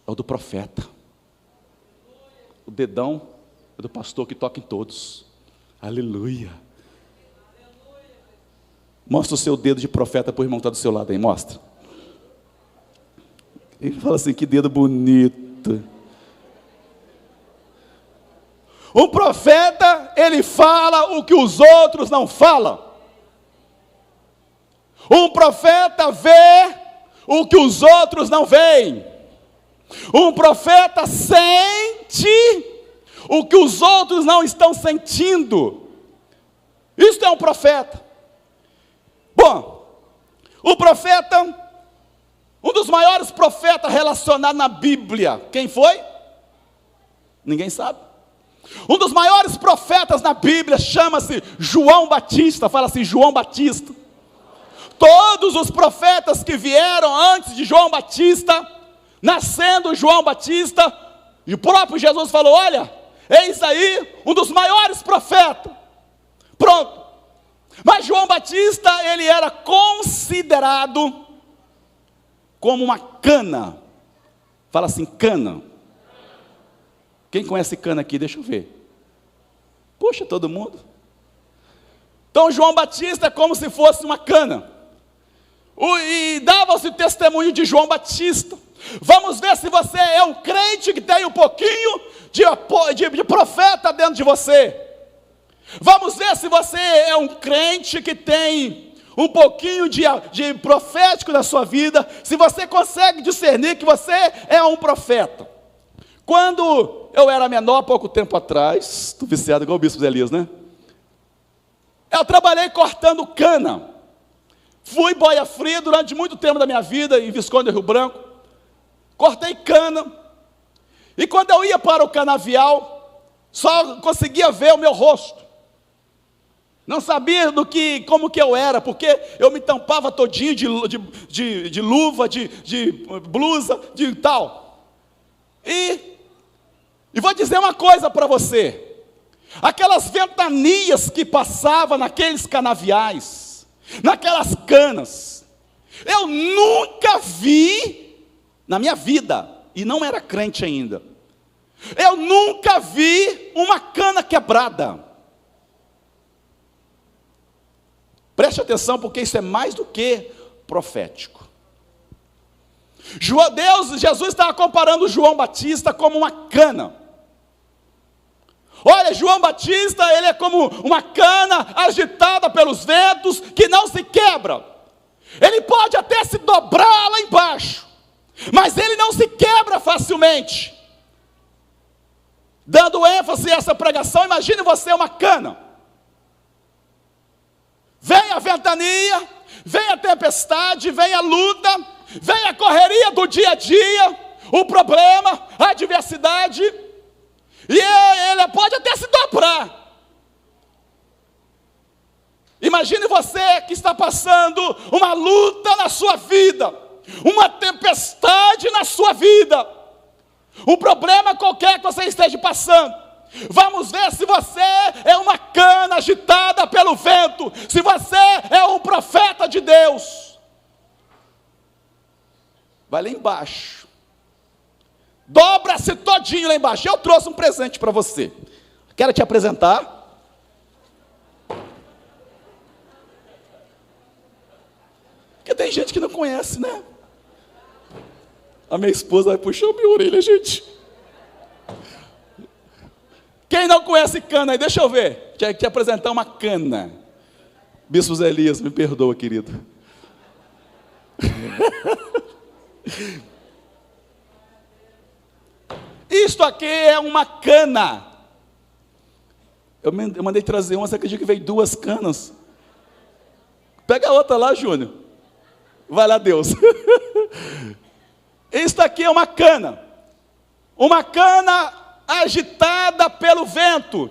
é o do profeta. O dedão é do pastor que toca em todos. Aleluia. Mostra o seu dedo de profeta para o irmão que está do seu lado aí, mostra. Ele fala assim: que dedo bonito. Um profeta, ele fala o que os outros não falam. Um profeta vê o que os outros não veem. Um profeta sente o que os outros não estão sentindo. Isto é um profeta. Bom, o profeta, um dos maiores profetas relacionados na Bíblia, quem foi? Ninguém sabe. Um dos maiores profetas na Bíblia chama-se João Batista. Fala assim: João Batista. Todos os profetas que vieram antes de João Batista, nascendo João Batista, e o próprio Jesus falou: olha, eis aí um dos maiores profetas. Pronto. Mas João Batista, ele era considerado como uma cana. Fala assim: cana. Quem conhece cana aqui? Deixa eu ver. Puxa, todo mundo. Então João Batista é como se fosse uma cana. E dava-se testemunho de João Batista. Vamos ver se você é um crente que tem um pouquinho de profeta dentro de você. Vamos ver se você é um crente que tem um pouquinho de profético na sua vida, se você consegue discernir que você é um profeta. Quando eu era menor, pouco tempo atrás, estou viciado igual o bispo Elias, né? Eu trabalhei cortando cana. Fui boia fria durante muito tempo da minha vida, em Visconde Rio Branco. Cortei cana. E quando eu ia para o canavial, só conseguia ver o meu rosto. Não sabia como que eu era, porque eu me tampava todinho de luva, de blusa, de tal. E vou dizer uma coisa para você. Aquelas ventanias que passavam naqueles canaviais, naquelas canas, eu nunca vi na minha vida, e não era crente ainda, eu nunca vi uma cana quebrada. Preste atenção, porque isso é mais do que profético. Jesus estava comparando João Batista como uma cana. Olha, João Batista, ele é como uma cana agitada pelos ventos, que não se quebra. Ele pode até se dobrar lá embaixo, mas ele não se quebra facilmente. Dando ênfase a essa pregação, imagine você uma cana. Vem a ventania, vem a tempestade, vem a luta, vem a correria do dia a dia, o problema, a adversidade, e ele pode até se dobrar. Imagine você que está passando uma luta na sua vida, uma tempestade na sua vida, um problema qualquer que você esteja passando. Vamos ver se você é uma cana agitada pelo vento, se você é um profeta de Deus. Vai lá embaixo. Dobra-se todinho lá embaixo. Eu trouxe um presente para você. Quero te apresentar. Porque tem gente que não conhece, né? A minha esposa vai puxar a minha orelha, gente. Quem não conhece cana aí, deixa eu ver. Quero te apresentar uma cana. Bispo Elias, me perdoa, querido. Isto aqui é uma cana. Eu mandei trazer uma, você acredita que veio 2 canas? Pega a outra lá, Júnior. Vai lá, Deus. Isto aqui é uma cana. Uma cana agitada pelo vento.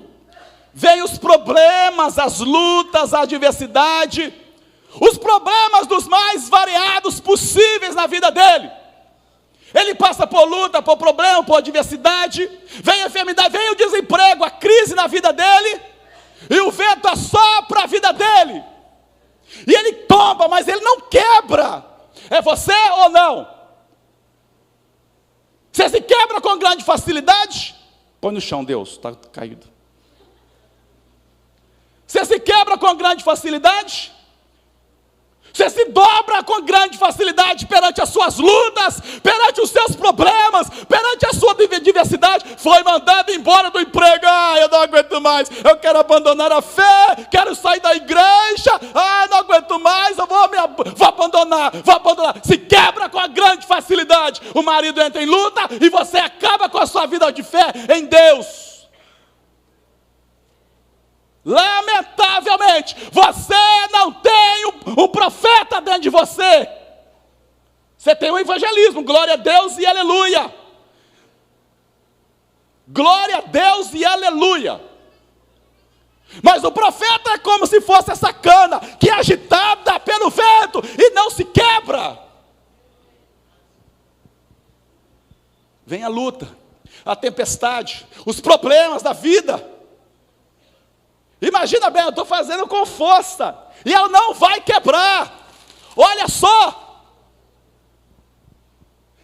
Vem os problemas, as lutas, a adversidade, os problemas dos mais variados possíveis na vida dele. Ele passa por luta, por problema, por adversidade, vem a enfermidade, vem o desemprego, a crise na vida dele, e o vento assopra a vida dele, e ele tomba, mas ele não quebra. É você ou não? Você se quebra com grande facilidade? Põe no chão, Deus, está caído. Você se quebra com grande facilidade? Você se dobra com grande facilidade perante as suas lutas, perante os seus problemas, perante a sua diversidade. Foi mandado embora do emprego. Eu não aguento mais, eu quero abandonar a fé, quero sair da igreja. Não aguento mais, eu vou abandonar. Se quebra com a grande facilidade. O marido entra em luta e você acaba com a sua vida de fé em Deus. Lamentavelmente, você não tem um profeta dentro de você. Você tem o evangelismo, glória a Deus e aleluia. Glória a Deus e aleluia. Mas o profeta é como se fosse essa cana que é agitada pelo vento e não se quebra. Vem a luta, a tempestade, os problemas da vida. Imagina bem, eu estou fazendo com força, e ela não vai quebrar. Olha só,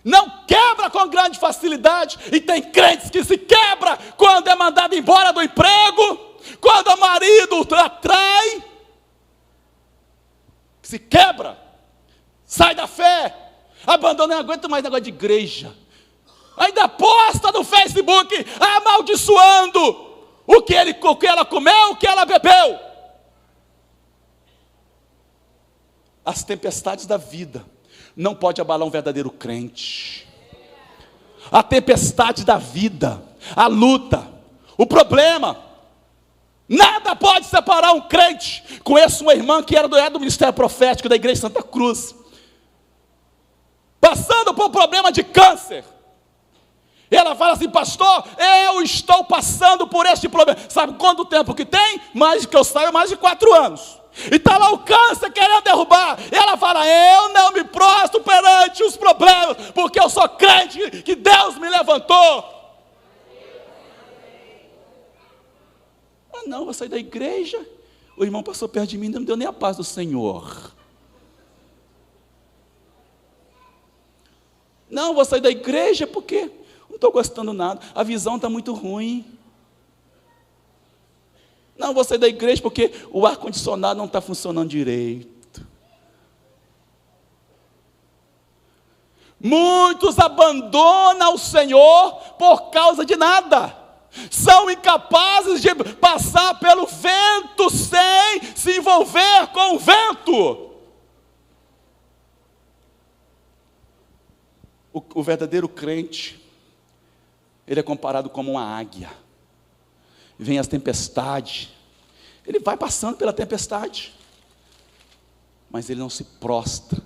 não quebra com grande facilidade, e tem crentes que se quebra quando é mandado embora do emprego, quando o marido atrai, se quebra, sai da fé, abandona, não aguento mais negócio de igreja, ainda posta no Facebook, amaldiçoando o que ela comeu, o que ela bebeu. as tempestades da vida não pode abalar um verdadeiro crente. A tempestade da vida, a luta, o problema, nada pode separar um crente. Conheço uma irmã que era do Ministério Profético da Igreja Santa Cruz, passando por um problema de câncer. E ela fala assim: pastor, eu estou passando por este problema. Sabe quanto tempo que tem? Mais que eu saiba, mais de 4 anos. E está lá o câncer querendo derrubar. E ela fala: eu não me prostro perante os problemas, porque eu sou crente que Deus me levantou. Ah não, vou sair da igreja. O irmão passou perto de mim e não me deu nem a paz do Senhor. Não, vou sair da igreja porque não estou gostando nada, a visão está muito ruim. Não, vou sair da igreja porque o ar-condicionado não está funcionando direito. Muitos abandonam o Senhor por causa de nada. São incapazes de passar pelo vento sem se envolver com o vento. O verdadeiro crente, ele é comparado como uma águia. Vem as tempestades, ele vai passando pela tempestade, mas ele não se prostra.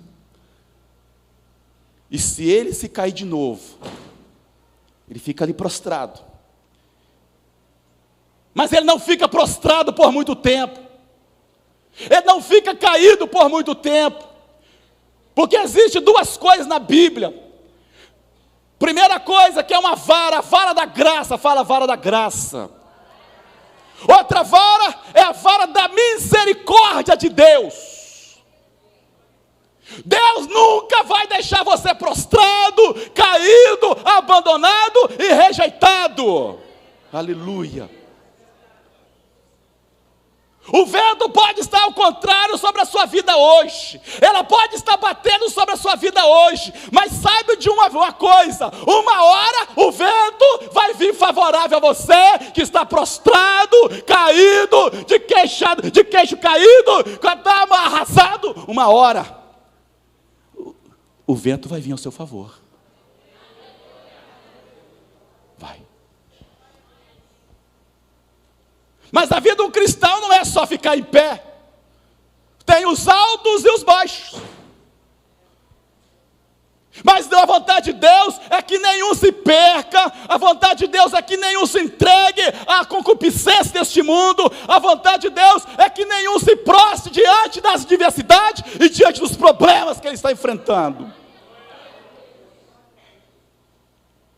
E se ele se cair de novo, ele fica ali prostrado. Mas ele não fica prostrado por muito tempo. Ele não fica caído por muito tempo. Porque existem 2 coisas na Bíblia. Primeira coisa, que é uma vara, a vara da graça. Fala, vara da graça. Outra vara é a vara da misericórdia de Deus. Deus nunca vai deixar você prostrado, caído, abandonado e rejeitado. Aleluia. O vento pode estar ao contrário sobre a sua vida hoje. Ela pode estar batendo sobre a sua vida hoje. Mas saiba de uma coisa: uma hora o vento vai vir favorável a você que está prostrado, caído, de queixo caído, está arrasado. Uma hora o vento vai vir ao seu favor. Vai. Mas a vida de um cristão não é só ficar em pé. Tem os altos e os baixos. Mas a vontade de Deus é que nenhum se perca. A vontade de Deus é que nenhum se entregue à concupiscência deste mundo. A vontade de Deus é que nenhum se prostre diante das adversidades e diante dos problemas que ele está enfrentando.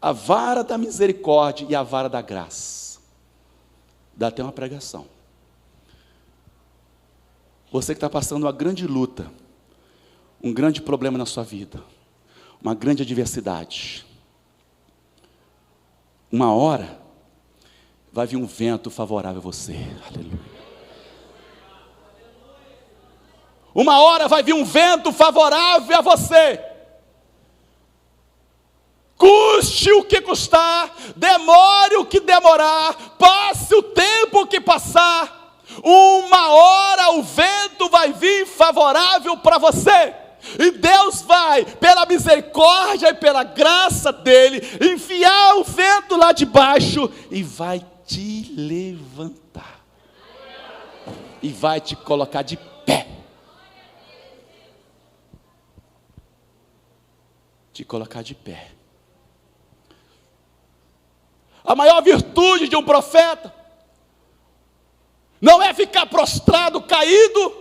A vara da misericórdia e a vara da graça. Dá até uma pregação. Você que está passando uma grande luta, um grande problema na sua vida, uma grande adversidade, uma hora vai vir um vento favorável a você. Aleluia. Uma hora vai vir um vento favorável a você. Custe o que custar, demore o que demorar, passe o tempo que passar, uma hora o vento vai vir favorável para você. E Deus vai, pela misericórdia e pela graça dele, enfiar o vento lá de baixo e vai te levantar. E vai te colocar de pé. Te colocar de pé. A maior virtude de um profeta não é ficar prostrado, caído.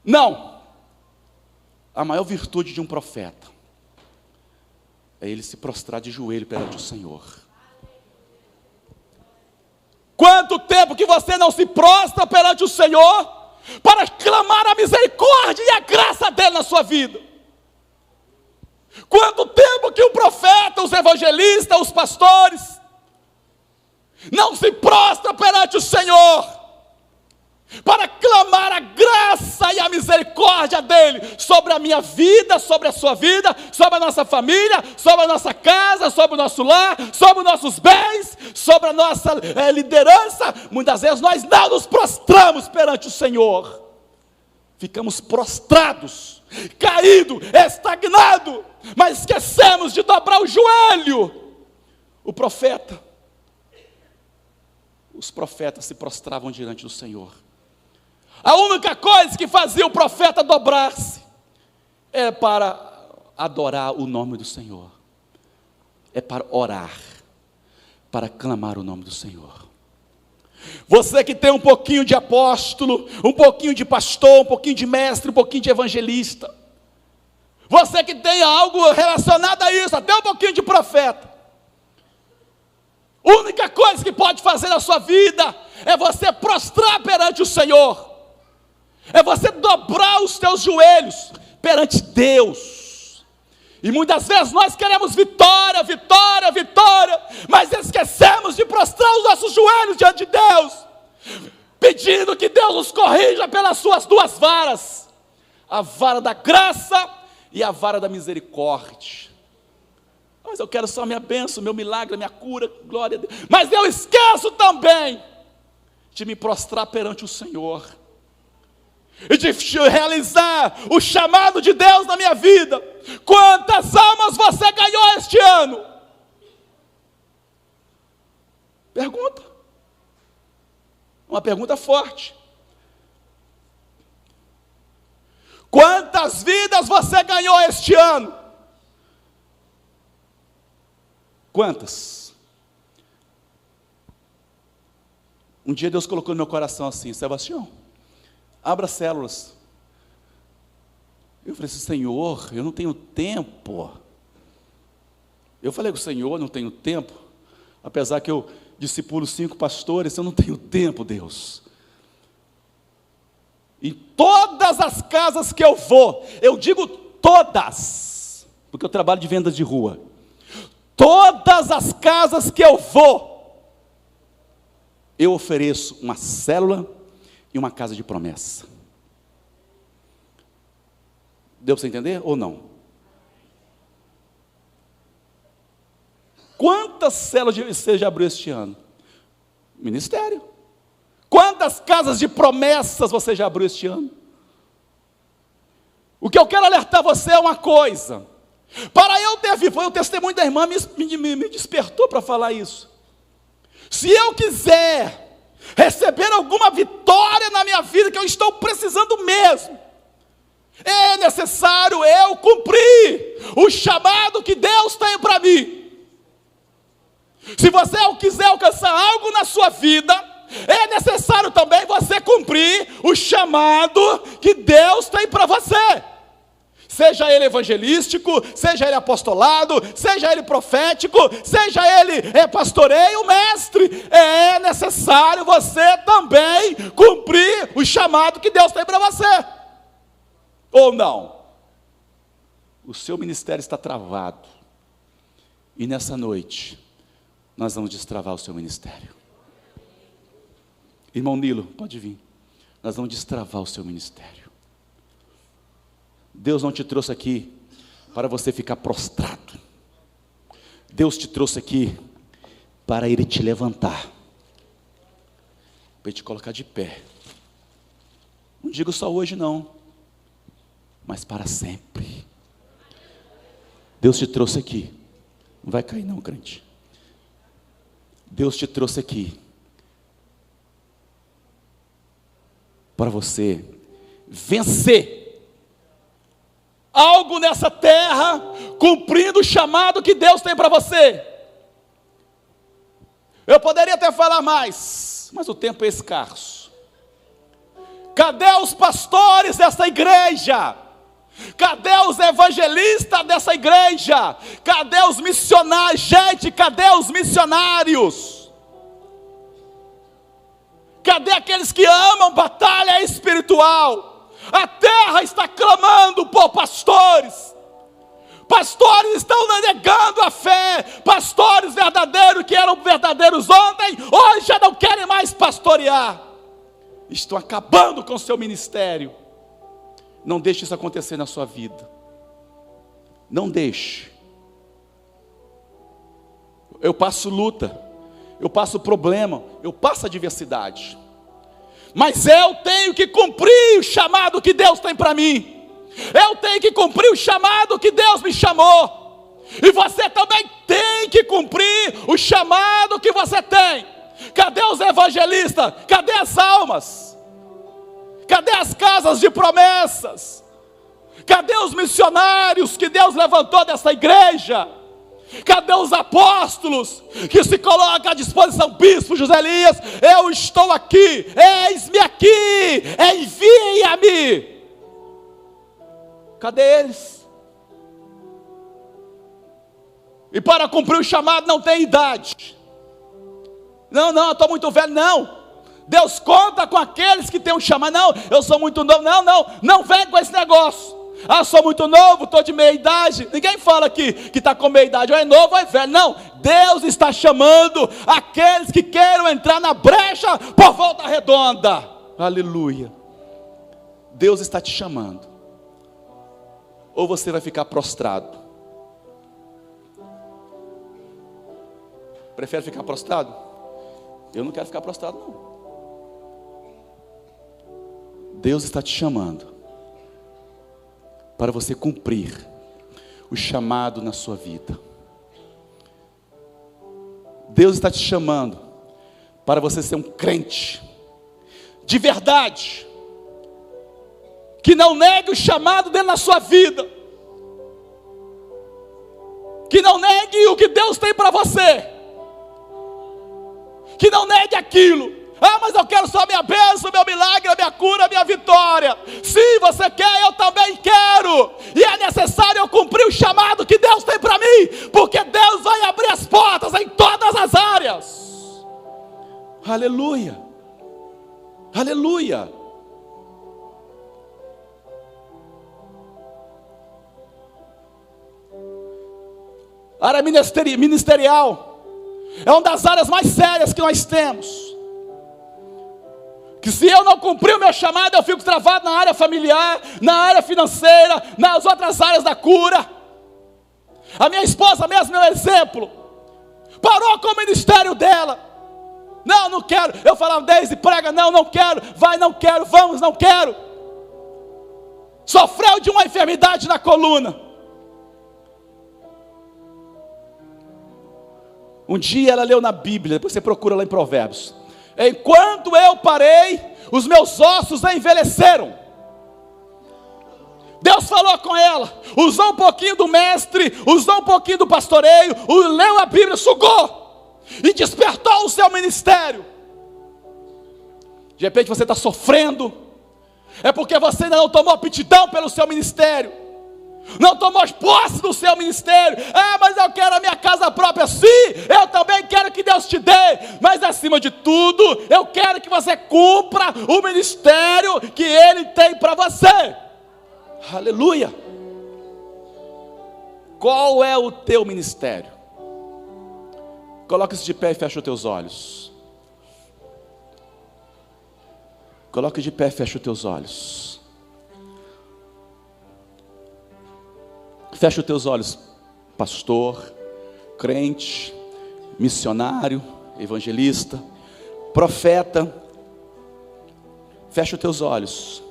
Não. A maior virtude de um profeta é ele se prostrar de joelho perante o Senhor. Quanto tempo que você não se prostra perante o Senhor para clamar a misericórdia e a graça dele na sua vida? Quanto tempo que o profeta, os evangelistas, os pastores não se prostra perante o Senhor para clamar a graça e a misericórdia dele sobre a minha vida, sobre a sua vida, sobre a nossa família, sobre a nossa casa, sobre o nosso lar, sobre os nossos bens, sobre a nossa liderança. Muitas vezes nós não nos prostramos perante o Senhor. ficamos prostrados, caídos, estagnados, mas esquecemos de dobrar o joelho. Os profetas se prostravam diante do Senhor. A única coisa que fazia o profeta dobrar-se é para adorar o nome do Senhor, é para orar, para clamar o nome do Senhor. Você que tem um pouquinho de apóstolo, um pouquinho de pastor, um pouquinho de mestre, um pouquinho de evangelista, você que tem algo relacionado a isso, até um pouquinho de profeta, a única coisa que pode fazer na sua vida é você prostrar perante o Senhor, é você dobrar os teus joelhos perante Deus. E muitas vezes nós queremos vitória, vitória, vitória, mas esquecemos de prostrar os nossos joelhos diante de Deus, pedindo que Deus nos corrija pelas suas duas varas, a vara da graça e a vara da misericórdia. Mas eu quero só minha bênção, meu milagre, minha cura, glória a Deus. Mas eu esqueço também de me prostrar perante o Senhor, e de realizar o chamado de Deus na minha vida. Quantas almas você ganhou este ano? Pergunta. Uma pergunta forte. Quantas vidas você ganhou este ano? Quantas? Um dia Deus colocou no meu coração assim: Sebastião, abra células. Eu falei assim: Senhor, eu não tenho tempo. Eu falei com o Senhor, não tenho tempo. Apesar que eu discipulo 5 pastores, eu não tenho tempo, Deus. Em todas as casas que eu vou, eu digo todas, porque eu trabalho de vendas de rua. Todas as casas que eu vou, eu ofereço uma célula e uma casa de promessa. Deu para você entender ou não? Quantas células você já abriu este ano? Ministério. Quantas casas de promessas você já abriu este ano? O que eu quero alertar você é uma coisa. Para eu ter vivo, foi o testemunho da irmã me despertou para falar isso. Se eu quiser receber alguma vitória na minha vida, que eu estou precisando mesmo, é necessário eu cumprir o chamado que Deus tem para mim. Se você quiser alcançar algo na sua vida, é necessário também você cumprir o chamado que Deus tem para você. Seja ele evangelístico, seja ele apostolado, seja ele profético, seja ele pastoreio, mestre, é necessário você também cumprir o chamado que Deus tem para você. Ou não? O seu ministério está travado, e nessa noite nós vamos destravar o seu ministério. Irmão Nilo, pode vir. Nós vamos destravar o seu ministério. Deus não te trouxe aqui para você ficar prostrado. Deus te trouxe aqui para Ele te levantar, para Ele te colocar de pé. Não digo só hoje não, mas para sempre. Deus te trouxe aqui. Não vai cair não, crente. Deus te trouxe aqui para você vencer algo nessa terra, cumprindo o chamado que Deus tem para você. Eu poderia até falar mais, mas o tempo é escasso. Cadê os pastores dessa igreja? Cadê os evangelistas dessa igreja? Cadê os missionários? Gente, cadê os missionários? Cadê aqueles que amam batalha espiritual? A terra está clamando por pastores. Pastores estão negando a fé. Pastores verdadeiros que eram verdadeiros ontem, hoje já não querem mais pastorear. Estão acabando com o seu ministério. Não deixe isso acontecer na sua vida. Não deixe. Eu passo luta, eu passo problema, eu passo adversidade. mas eu tenho que cumprir o chamado que Deus tem para mim. Eu tenho que cumprir o chamado que Deus me chamou. E você também tem que cumprir o chamado que você tem. Cadê os evangelistas? Cadê as almas? Cadê as casas de promessas? Cadê os missionários que Deus levantou dessa igreja? Cadê os apóstolos que se colocam à disposição? Bispo José Elias, eu estou aqui, eis-me aqui, envia-me. Cadê eles? E para cumprir o chamado não tem idade. Não, eu estou muito velho, não. Deus conta com aqueles que têm um chamado. Não, eu sou muito novo, não vem com esse negócio. Ah, sou muito novo, estou de meia idade. Ninguém fala aqui que está com meia idade, ou é novo ou é velho. Não, Deus está chamando aqueles que queiram entrar na brecha por Volta Redonda. Aleluia. Deus está te chamando. Ou você vai ficar prostrado? Prefere ficar prostrado? Eu não quero ficar prostrado, não. Deus está te chamando para você cumprir o chamado na sua vida. Deus está te chamando para você ser um crente de verdade, que não negue o chamado dentro da sua vida, que não negue o que Deus tem para você, que não negue aquilo. Ah, mas eu quero só minha bênção, meu milagre, a minha cura, a minha vitória. Sim, você quer, eu também quero. E é necessário eu cumprir o chamado que Deus tem para mim, porque Deus vai abrir as portas em todas as áreas. Aleluia. Aleluia. A área ministerial é uma das áreas mais sérias que nós temos. Que se eu não cumprir o meu chamado, eu fico travado na área familiar, na área financeira, nas outras áreas da cura. A minha esposa mesmo é um exemplo. Parou com o ministério dela. Não quero. Eu falava, Deise, prega, não quero. Vai, não quero, vamos, não quero. Sofreu de uma enfermidade na coluna. Um dia ela leu na Bíblia, depois você procura lá em Provérbios. Enquanto eu parei, os meus ossos envelheceram. Deus falou com ela, usou um pouquinho do mestre, usou um pouquinho do pastoreio, leu a Bíblia, sugou e despertou o seu ministério. De repente você está sofrendo, é porque você ainda não tomou aptidão pelo seu ministério, não tomou posse do seu ministério. Ah, mas eu quero a minha casa própria. Sim, eu também quero que Deus te dê, mas acima de tudo, eu quero que você cumpra o ministério que Ele tem para você. Aleluia. Qual é o teu ministério? Coloque-se de pé e fecha os teus olhos. Coloque de pé e fecha os teus olhos. Fecha os teus olhos, pastor, crente, missionário, evangelista, profeta. Fecha os teus olhos.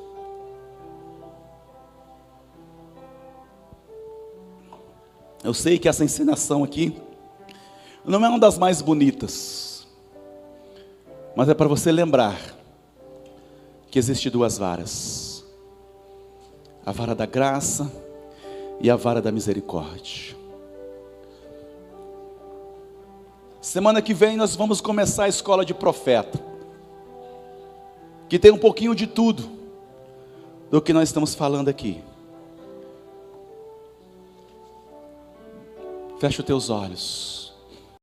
Eu sei que essa encenação aqui não é uma das mais bonitas, mas é para você lembrar que existem duas varas: a vara da graça e a vara da misericórdia. Semana que vem nós vamos começar a escola de profeta, que tem um pouquinho de tudo do que nós estamos falando aqui. Fecha os teus olhos.